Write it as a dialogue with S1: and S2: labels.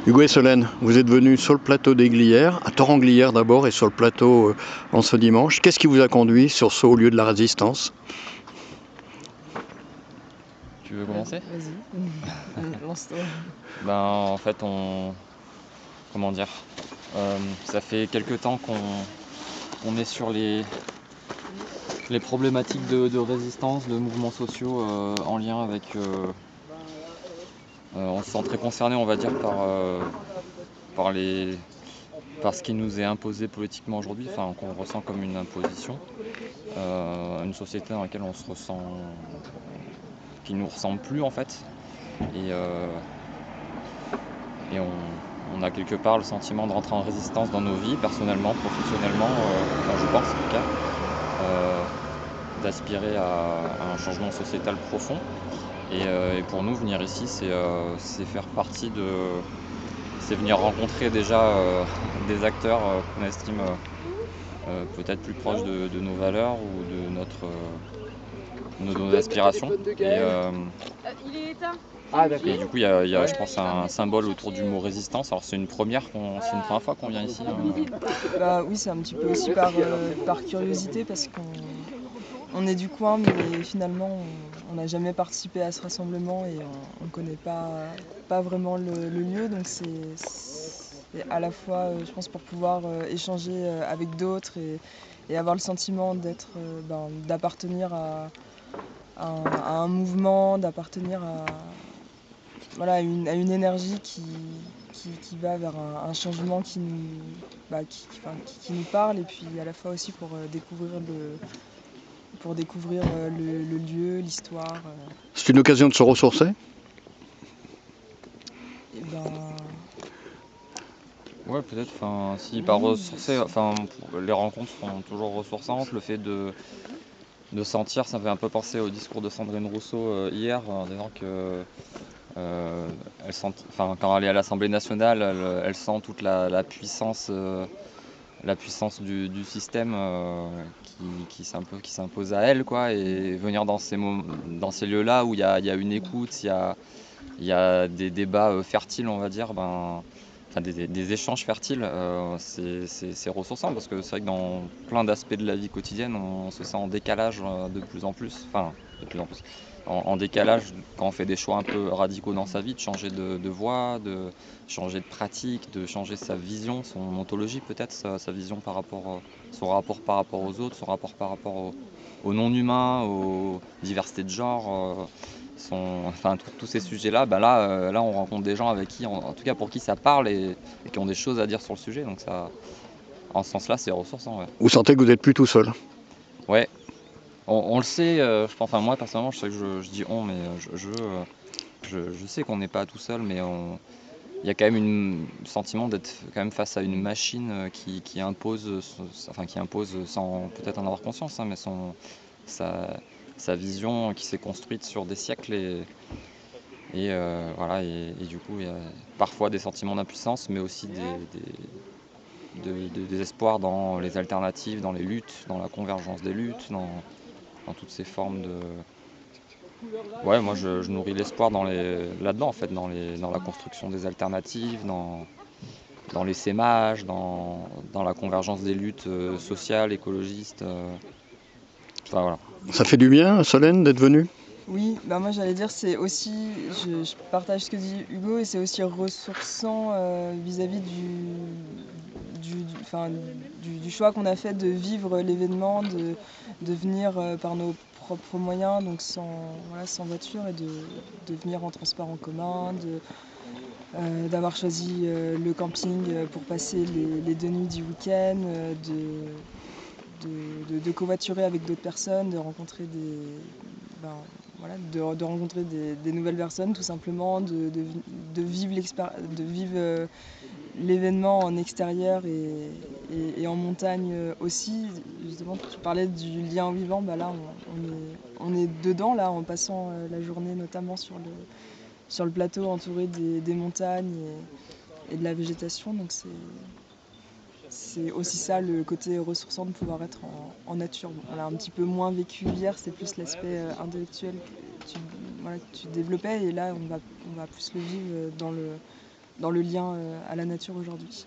S1: Hugo et Solène, vous êtes venus sur le plateau des Glières, à Torrenglières d'abord et sur le plateau en ce dimanche. Qu'est-ce qui vous a conduit sur ce haut lieu de la résistance?
S2: Tu veux commencer?
S3: Vas-y, lance-toi.
S2: En fait, comment dire, ça fait quelques temps qu'on est sur les problématiques de résistance, de mouvements sociaux en lien avec... on se sent très concerné, on va dire, par ce qui nous est imposé politiquement aujourd'hui, enfin qu'on ressent comme une imposition, une société dans laquelle on se ressent, qui nous ressemble plus en fait, et on a quelque part le sentiment de rentrer en résistance dans nos vies, personnellement, professionnellement, je pense en tout cas, d'aspirer à un changement sociétal profond. Et pour nous, venir ici, c'est faire partie de... C'est venir rencontrer déjà des acteurs qu'on estime peut-être plus proches de nos valeurs ou de nos aspirations. Et du coup, il y a, je pense, un symbole autour du mot résistance. Alors c'est une première fois qu'on vient ici.
S3: Oui, c'est un petit peu aussi par curiosité parce qu'on est du coin, mais finalement on n'a jamais participé à ce rassemblement et on ne connaît pas vraiment le lieu. Donc c'est à la fois, je pense, pour pouvoir échanger avec d'autres et avoir le sentiment d'appartenir à un mouvement, d'appartenir à une énergie qui va vers un changement qui nous parle, et puis à la fois aussi pour découvrir le lieu, l'histoire.
S1: C'est une occasion de se ressourcer?
S2: Ouais, peut-être. Si par ressourcer, les rencontres sont toujours ressourçantes. Le fait de sentir, ça me fait un peu penser au discours de Sandrine Rousseau hier, en disant que quand elle est à l'Assemblée nationale, elle sent toute la puissance, du système qui s'impose à elle, quoi. Et venir dans ces lieux-là où il y a une écoute, il y a des débats fertiles, on va dire, des échanges fertiles, c'est ressourçant, parce que c'est vrai que dans plein d'aspects de la vie quotidienne, on se sent en décalage de plus en plus, en décalage quand on fait des choix un peu radicaux dans sa vie, de changer de voie, de changer de pratique, de changer sa vision, son ontologie peut-être, sa vision par rapport, son rapport par rapport aux autres, son rapport par rapport aux non-humains, aux diversités de genre. Tous ces sujets-là, là on rencontre des gens avec qui, en tout cas pour qui ça parle et qui ont des choses à dire sur le sujet, donc ça, en ce sens-là, c'est ressourçant. Ouais.
S1: Vous sentez que vous n'êtes plus tout seul?
S2: Ouais, on le sait, je pense, moi personnellement, je sais que je dis on, mais je sais qu'on n'est pas tout seul, mais il y a quand même un sentiment d'être quand même face à une machine qui impose, sans peut-être en avoir conscience, mais sa vision qui s'est construite sur des siècles. Voilà, et du coup, il y a parfois des sentiments d'impuissance, mais aussi des espoirs dans les alternatives, dans les luttes, dans la convergence des luttes, dans toutes ces formes de... Ouais, moi je nourris l'espoir là-dedans, en fait, dans la construction des alternatives, dans l'essaimage, dans la convergence des luttes sociales, écologistes. Voilà.
S1: Ça fait du bien, Solène, d'être venue?
S3: Oui, moi j'allais dire, c'est aussi, je partage ce que dit Hugo, et c'est aussi ressourçant vis-à-vis du choix qu'on a fait de vivre l'événement, de venir par nos propres moyens, donc sans voiture, et de venir en transport en commun, d'avoir choisi le camping pour passer les 2 nuits du week-end, de covoiturer avec d'autres personnes, de rencontrer de rencontrer des nouvelles personnes, tout simplement, de vivre l'événement en extérieur et en montagne aussi. Justement, tu parlais du lien vivant, là on est dedans, là, en passant la journée notamment sur le plateau, entouré des montagnes et de la végétation. Donc c'est aussi ça, le côté ressourçant, de pouvoir être en nature. On l'a un petit peu moins vécu hier, c'est plus l'aspect intellectuel que tu développais, et là on va plus le vivre dans le lien à la nature aujourd'hui.